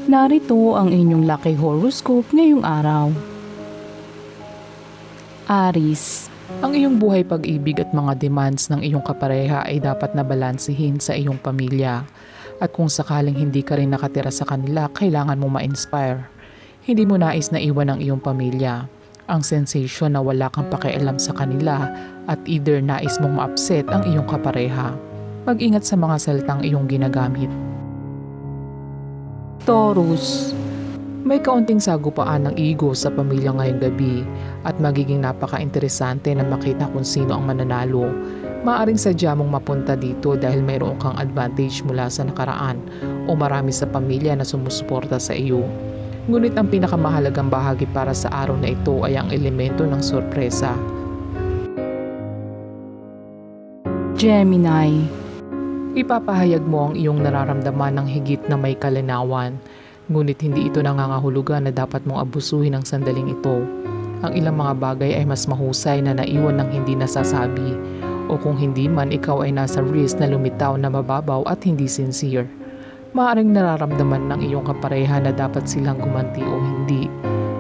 Narito ang inyong lucky horoscope ngayong araw. Aries, ang iyong buhay, pag-ibig at mga demands ng iyong kapareha ay dapat na balansehin sa iyong pamilya. At kung sakaling hindi ka rin nakatira sa kanila, kailangan mo ma-inspire. Hindi mo nais na iwan ang iyong pamilya. Ang sensation na wala kang pakialam sa kanila at either nais mong ma-upset ang iyong kapareha. Mag-ingat sa mga salitang iyong ginagamit. Taurus, may kaunting sagupaan ng ego sa pamilya ngayong gabi at magiging napaka-interesante na makita kung sino ang mananalo. Maaring sadya mong mapunta dito dahil mayroon kang advantage mula sa nakaraan o marami sa pamilya na sumusuporta sa iyo. Ngunit ang pinakamahalagang bahagi para sa araw na ito ay ang elemento ng sorpresa. Gemini, ipapahayag mo ang iyong nararamdaman ng higit na may kalinawan, ngunit hindi ito nangangahulugan na dapat mong abusuhin ang sandaling ito. Ang ilang mga bagay ay mas mahusay na naiwan ng hindi nasasabi, o kung hindi man, ikaw ay nasa risk na lumitaw na mababaw at hindi sincere. Maaring nararamdaman ng iyong kapareha na dapat silang gumanti o hindi.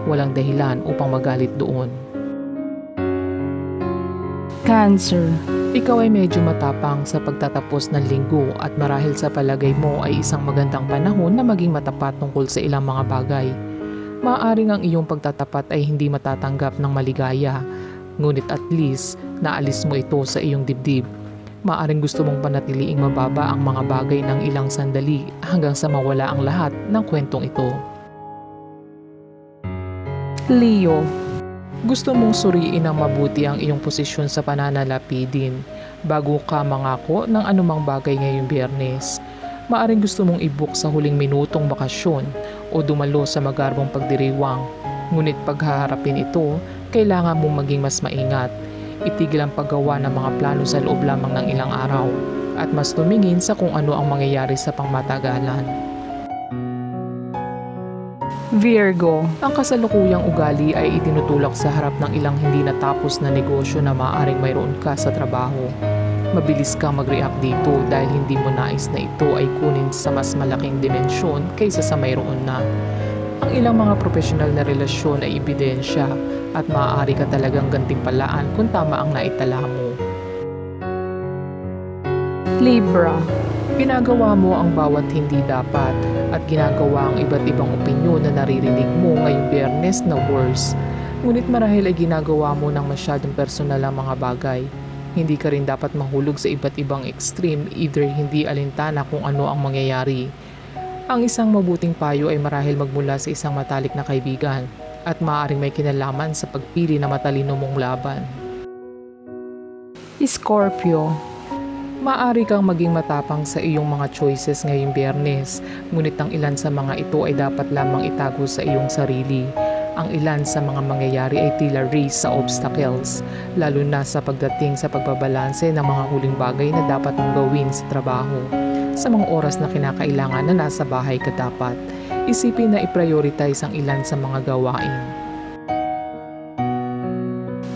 Walang dahilan upang magalit doon. Cancer, ikaw ay medyo matapang sa pagtatapos ng linggo at marahil sa palagay mo ay isang magandang panahon na maging matapat tungkol sa ilang mga bagay. Maaaring ang iyong pagtatapat ay hindi matatanggap ng maligaya, ngunit at least naalis mo ito sa iyong dibdib. Maaaring gusto mong panatiliing mababa ang mga bagay ng ilang sandali hanggang sa mawala ang lahat ng kwentong ito. Leo, gusto mong suriin ng mabuti ang iyong posisyon sa pananalapidin bago ka mangako ng anumang bagay ngayong Biyernes. Maaring gusto mong i-book sa huling minutong bakasyon o dumalo sa magarbong pagdiriwang. Ngunit paghaharapin ito, kailangan mong maging mas maingat. Itigil ang paggawa ng mga plano sa loob lamang ng ilang araw at mas tumingin sa kung ano ang mangyayari sa pangmatagalan. Virgo, ang kasalukuyang ugali ay itinutulak sa harap ng ilang hindi natapos na negosyo na maaaring mayroon ka sa trabaho. Mabilis kang mag-react dito dahil hindi mo nais na ito ay kunin sa mas malaking dimensyon kaysa sa mayroon na. Ang ilang mga profesional na relasyon ay ebidensya at maaari ka talagang gantimpalaan kung tama ang naitala mo. Libra, ginagawa mo ang bawat hindi dapat at ginagawa ang iba't ibang opinyon na naririnig mo ngayong Biyernes na worse. Ngunit marahil ay ginagawa mo ng masyadong personal ang mga bagay. Hindi ka rin dapat mahulog sa iba't ibang extreme, either hindi alintana kung ano ang mangyayari. Ang isang mabuting payo ay marahil magmula sa isang matalik na kaibigan at maaaring may kinalaman sa pagpili na matalino mong laban. Scorpio, maaari kang maging matapang sa iyong mga choices ngayong Biyernes, ngunit ang ilan sa mga ito ay dapat lamang itago sa iyong sarili. Ang ilan sa mga mangyayari ay tila race sa obstacles, lalo na sa pagdating sa pagbabalanse ng mga huling bagay na dapat mong gawin sa trabaho. Sa mga oras na kinakailangan na nasa bahay ka dapat, isipin na i-prioritize ang ilan sa mga gawain.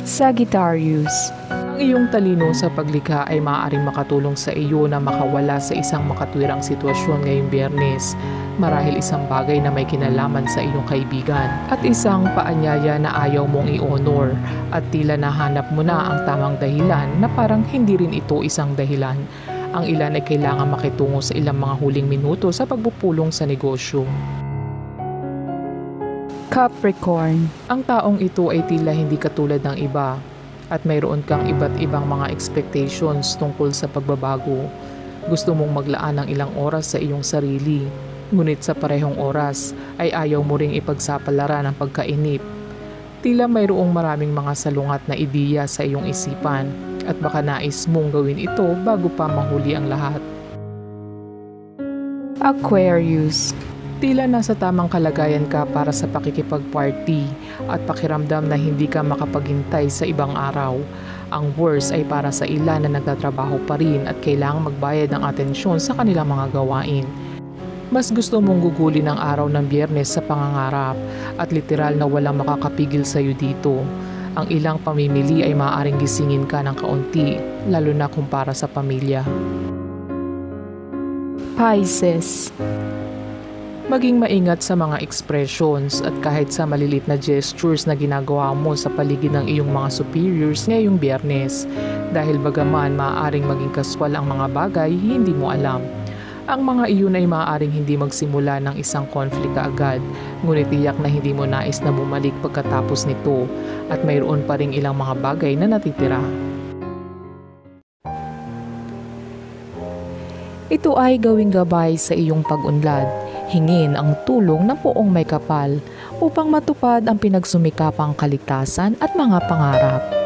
Sagittarius, ang iyong talino sa paglikha ay maaaring makatulong sa iyo na makawala sa isang makatwirang sitwasyon ngayong Biyernes. Marahil isang bagay na may kinalaman sa iyong kaibigan at isang paanyaya na ayaw mong i-honor at tila nahanap mo na ang tamang dahilan na parang hindi rin ito isang dahilan. Ang ilan ay kailangan makitungo sa ilang mga huling minuto sa pagpupulong sa negosyo. Capricorn, ang taong ito ay tila hindi katulad ng iba at mayroon kang iba't ibang mga expectations tungkol sa pagbabago. Gusto mong maglaan ng ilang oras sa iyong sarili, ngunit sa parehong oras ay ayaw mo ring ipagsapalaran ang pagkainip. Tila mayroong maraming mga salungat na ideya sa iyong isipan at baka nais mong gawin ito bago pa mahuli ang lahat. Aquarius, tila nasa tamang kalagayan ka para sa pakikipag-party at pakiramdam na hindi ka makapaghintay sa ibang araw. Ang worst ay para sa ilan na nagtatrabaho pa rin at kailangang magbayad ng atensyon sa kanilang mga gawain. Mas gusto mong gugulin ang araw ng Biyernes sa pangangarap at literal na walang makakapigil sa iyo dito. Ang ilang pamimili ay maaaring gisingin ka ng kaunti, lalo na kung para sa pamilya. Pisces, Maging maingat sa mga expressions at kahit sa malilit na gestures na ginagawa mo sa paligid ng iyong mga superiors ngayong Biyernes. Dahil bagaman maaaring maging kaswal ang mga bagay, hindi mo alam. Ang mga iyon ay maaaring hindi magsimula ng isang conflict kaagad, ngunit tiyak na hindi mo nais na bumalik pagkatapos nito at mayroon pa ring ilang mga bagay na natitira. Ito ay gawing gabay sa iyong pag-unlad. Hingin ang tulong ng poong may kapal upang matupad ang pinagsumikapang kaligtasan at mga pangarap.